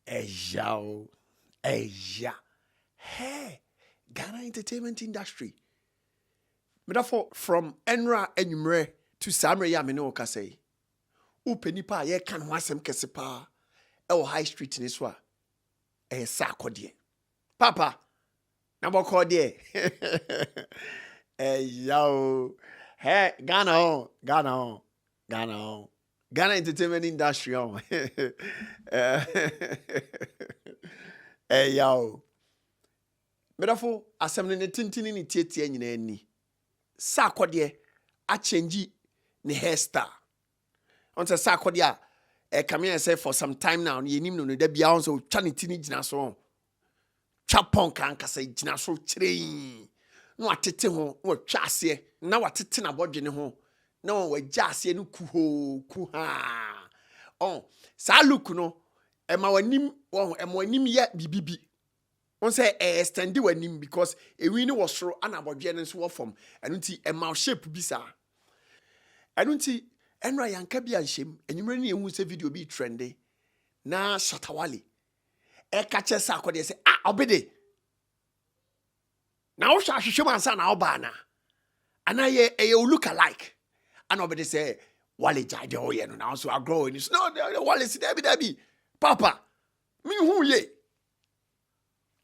Eja. Hey, Ghana entertainment industry. Therefore, from Enra Enyumre to Samre Yamino Kasei. Upenipa ye can wasem kesepa. High street in Iswa. Sarkodie. Papa. Number call there. Yo. Hey, Ghana. Ghana entertainment industry on. Hey yo. Therefore, assembly ne tintini ni tietie nyina ni. Sarkodie a change ni hairstyle. On say Sarkodie come here say for some time now ye nim no da bia on so twa ne tini gina so. Twa pon kan kasa gina so kire. No atete ho, no twa ase, na watete na bodwe ne ho. Na wa gya ase no kuha. Oh, sa look no e ma wanim ye bibibi. On say extend wanim because ewi ni wo soro ana bodwe ne so wo fam. Enu nti e ma shape bi sa. Enu nti enra yanka bi anhyem, enyumre ni ehu se video bi trendy. Na Shatta Wale. E ka che Sarkodie say obede. Na wo hwa hwehwem ansa na oba na. Ana ye look alike. And obede say Wale jade o ye no now so agro ni no Wale si debi papa me hu ye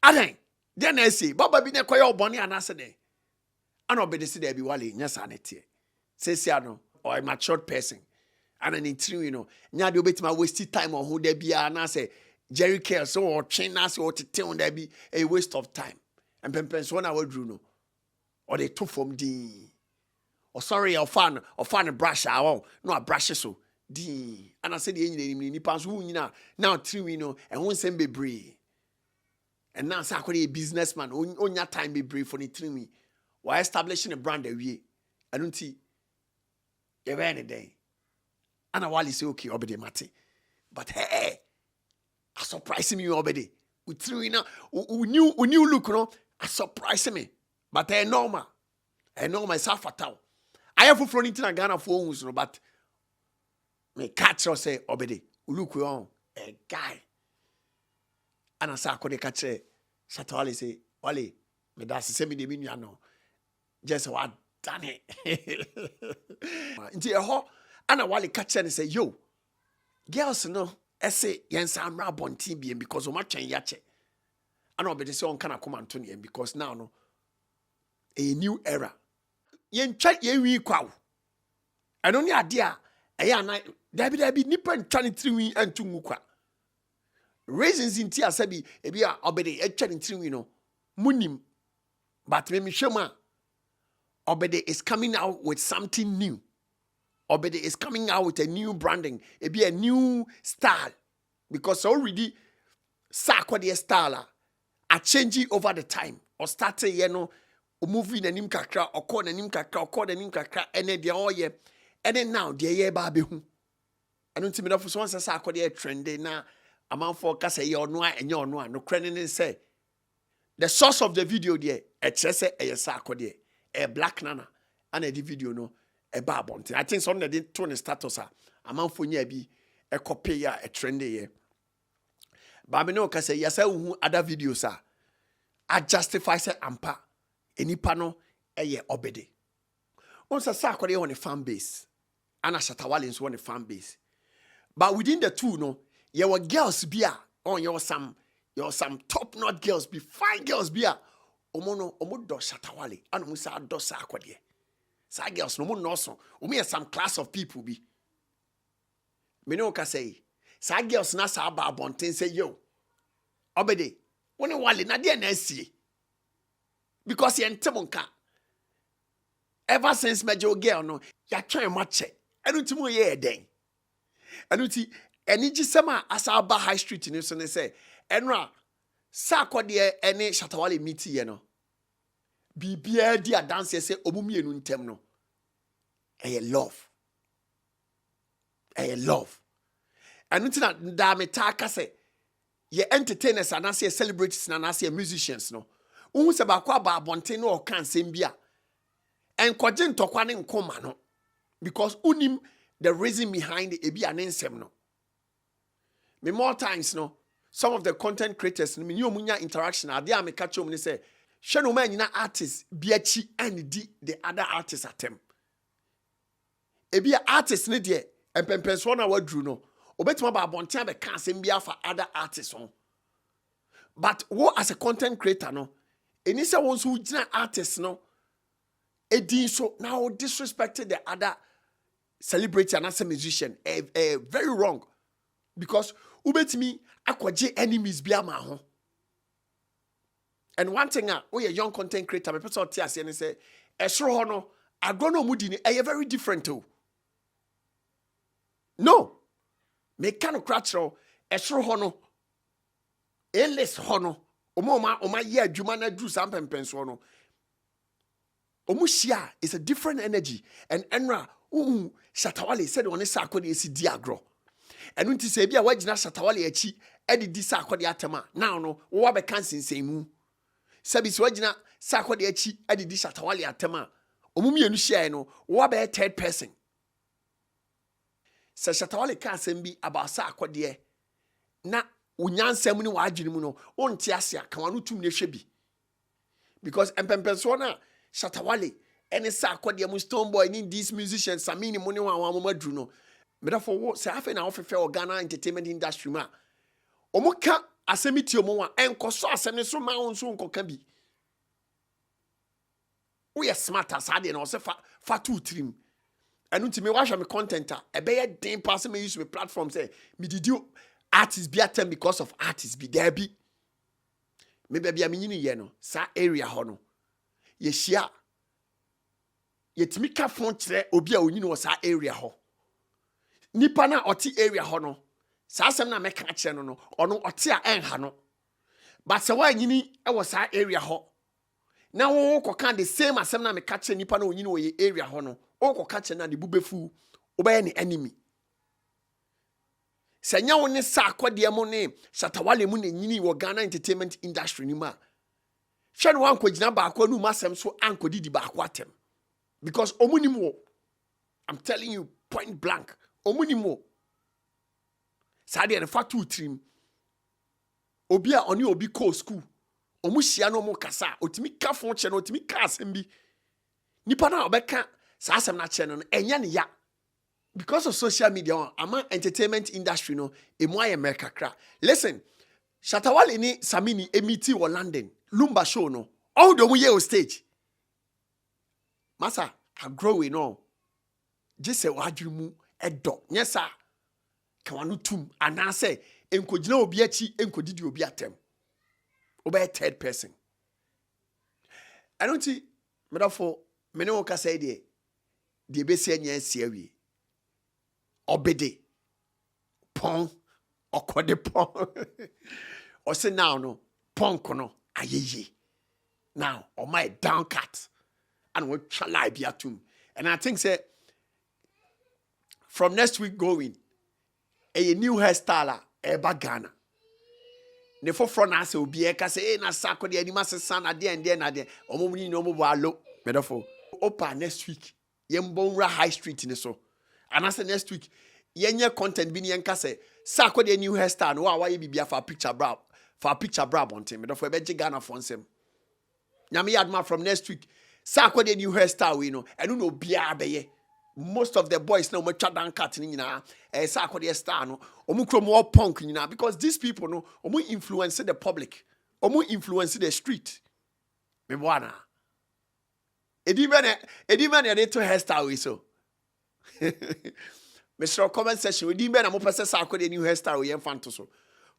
adan dey na say baba bi ne koye obone anase den and obede si debi Wale nya sanete say no or a matured person and an intri you know nya de obetima waste time on who dey bia na say Jerry Care so or train na say o tete on there be a waste of time and pempen so na wadru no or they took from the or sorry, or fan brush no a brush so di and I said the engine ni pass who now three we know and won't send be brave. And now Sarkodie a businessman on your time be brave for the three me. Why establishing a brand a way? I don't see every any day. And a Wale say okay, obede mate. But hey, I surprise me obede. We three now we knew look no, I surprise me. But normal is half fatal. I have for anything I Ghana for uns, but me catch or say obede. Look on a guy. And I Sarkodie catch Shatta Wale say Wale me that's the same me no. Just what done it. Into a ho and a Wale catch and say yo girls no say yensa amra bontin bi because o ma twen yache. And obede say on kana come Anthony because now no a new era. Yen chat ye wi kwaw. Eno ni ade a eya na dabi nipa ntwa ne tiriwi antu ngukwa. Reasons inti asabi ebi a obede etwa ne tiriwi no munim. But me hwema obede is coming out with something new. Obede is coming out with a new branding, ebi a new style because already Sarkodie style are changing over the time or started you know moving the nim kakra or call the nim kakra and then they all ye and then now they ye ba be hu I don't see me for so once Sarkodie trend na amount for kasa ye ono and your no credit say the source of the video there e say e Sarkodie e black nana and the video no e ba bonte I think some they did turn status amount for nya bi e copy ya e trend ye ba me no kasa yesa hu other videos I justify say ampa enipa no eye obede. Once Sarkodie on a fan base, and Shatta Wale on a fan base. But within the two, no, you were girls beer on your some top-notch girls, be fine girls beer. Omono do Shatta Wale, and musa do Sarkodie. Sa girls no more no so. Umi some class of people be. Me no ka say. Sa girls na sa ba bonten say yo. Obede. One Wale na dey na sie. Because you're in ever since major girl no, you're trying much. I don't know ye den. I don't see any jisama as our high street in so they say, Enra, Sarkodie any Shatta Wale meet ye no. Be dear dance say obumi enu ntem no. Love. Love. I don't know that me taka say ye entertainers and I say celebrities and I say musicians no. Unhu se ba kwa ba bonten no o kan sem bia enkwaje ntokwa ne nkoma no because unim the reason behind it ebi anensem no me more times no some of the content creators me ni omunya interaction ade a me catch them say hwe no man nyina artists biachi and the other artists atem ebia artists ne de empempenso na wadru no obetima ba abonten be ka asem bia for other artists on. But what as a content creator no eni se won so gina artists no edin so now disrespected the other celebrity and as a musician very wrong, because ubetimi akwaje enemies bia ma ho. And one thing we a young content creator me person tia se ne say esro ho no agrono mudi ni very different too. No, me can crash ro esro ho no eles ho no oma ye adwuma na dru sam pempenso no omuhia is a different energy. And enra Shatta Wale said on Sarkodie esi diagro enu nti se bia wagina Shatta Wale achi edidi Sarkodie atema now no wo be kan sinsemu sabi se wagina Sarkodie achi edidi Shatta Wale atema omumienu hia no wo be third person. Se Shatta Wale ka asem bi about Sarkodie na unyansem ni wadwene mu no onti ase aka wanu tum ne hwe bi, because empempenso na Shatta Wale any Sarkodie mu Stone Boy ni these musicians samini mu ne wa madru no me da for say afa na ofefe Ghana entertainment industry ma omuka asemiti omo wa enkoso asem ne so ma wonso nkoka bi we are smart as ade na o se fa two trim enu nti me wahwa me content e be ye den pass me use me platform say me did artists be atem because of artists be there be me be bia me nyini ye no sa area ho no ye hia yetimi ka fon kire obi a onyini wo sa area ho nipa na oti area ho no sa asem na meka kire no ono oti a enha no, but se wa nyini e wo sa area ho na wo koka the same asem na meka kire nipa na onyini wo ye area ho no wo koka kire na de bubefu obaye ne enemy. Senya woni Sarkodie mu ne Shatta Wale mu ne nyini wo Ghana entertainment industry ni ma hwe no anko gina ba akwa nu masem so anko didi ba akwa atem, because omunim wo, I'm telling you point blank omunim wo sade ne fa two trim obi a oni obi ko school omu hia no mu kasa otimi ka fon che no otimi ka asem bi nipa na obeka sa asem na che no enya ne ya, because of social media ama entertainment industry no emu aye America kra. Listen, Shatta Wale ni Samini emiti wo London Lumba show no all the way on stage masa I growing no just say wadru mu edo nyesa ka wanu tum anase enkogina obi achi enkodidi obi atem oba third person. I don't see me therefore me no ka say de be se nya sia wi obede pon okode pon o say now no pon kono ayeye now o my down cut and we try be atum. And I think say from next week going a new hairstyle eba Ghana ne for na say obi e ka say na Sarkodie ani masesa na de na de omomuni no mo alo medofo opa next week yembonra high street ni so, and I say next week yenye content bi ni enka say Sarkodie new hairstyle no wa ye bibia for picture bra bonte medofo e be je Ghana for nsem nyame yadma from next week Sarkodie new hairstyle we no enu no bia beye. Most of the boys now matcha down cut ni nyina Sarkodie star no omu krom all punk nyina, because these people no omu influence the public, omu influence the street me bwana edi bene dey to hairstyle we so Mr. Comment section edi bene mo pese Sarkodie new hairstyle we yem to so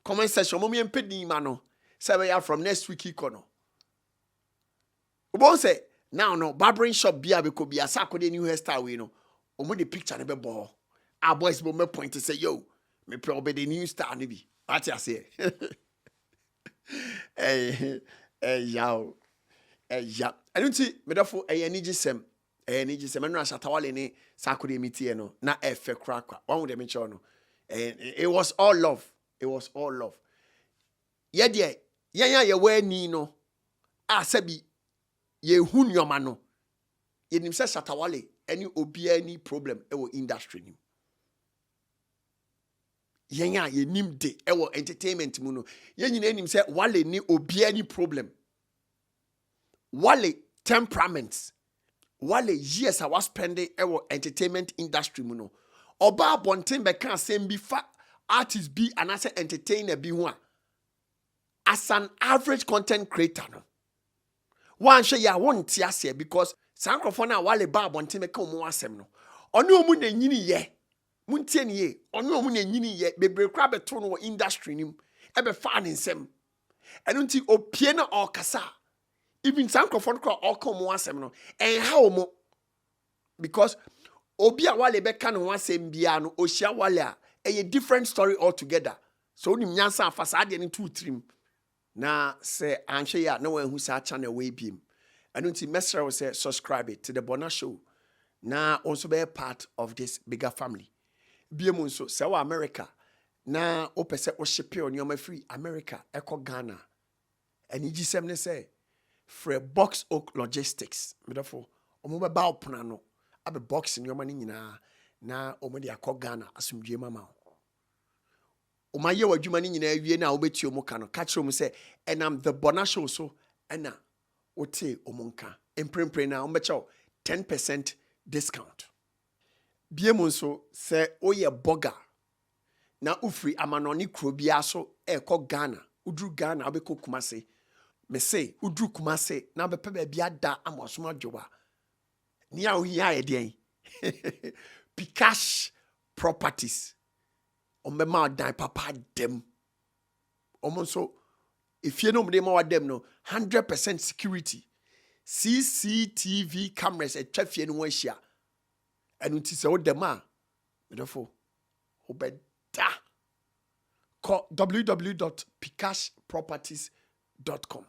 comment section mo me pedi ma no say we are from next week ikono obo say now no barbering shop bia be ko bia Sarkodie new hairstyle we no omo the picture ne be bo our boys bo me point to say yo me pre obe the new star ne bi what you say yaw ya I don't see me therefore energy sem no Shatta Wale ne Sarkodie meeting no na efe kra one with them show no, it was all love, ye de ye we ni no a sabi ye hu nyoma no ye nim se Shatta Wale any obi any problem e wo industry nim Yenya ye nim de ewo entertainment mu no. Yen nyina nim say Wale ni obi any problem. Wale temperaments. Wale years I was spending ewo entertainment industry mu no. Oba bonten be kan say bi fa artist bi and as entertainer bi ho a. As an average content creator no. One share ya won ti ase because sankrofo na Wale ba bonten be kan omo asem no. Ono omu na nyini ye. Muntie ni ye. Ono omu na nyini ye bebre kra beto no industry nim. Ebe fa ne nsem. Eno nti opie na okasa. Even sankrofo no all come omo asem no. En ha omo because obi a Wale be kan ho asem bia no ohia Wale a a different story altogether. So onim nyansa afasa ade ne 2-3 na say anhwe ya na wan hu sa channel we biem. Eno nti mesra we say subscribe to the Bonah Show. Na also be part of this bigger family. Biem nso se wa America na opese o ship on your free America eko Ghana. Eni gisem ne say Fre Box Oak Logistics. Therefore, omo be ba opona no abe box in your money nyina na omo de akọ Ghana asumdwe mama. Oma ye wadwuma ni nyina awie na obeti omo ka no ka kire omo say enam the Bonah Show so ena ote omo nka emprempre na omo becho 10% discount. Biem nso se oye burger na ufri amanoni kro bia so ekọ Ghana udru Ghana obekọ Kumase me say udru Kumase na bepe ba bia da amosoma dwowa ni a ohia ye den Pikash properties ombema dan papa dem omonso efie no mde ma wadem no 100% security CCTV cameras etwa fie no ahia enu nti se wodem a therefore obeda call www.pikashproperties.com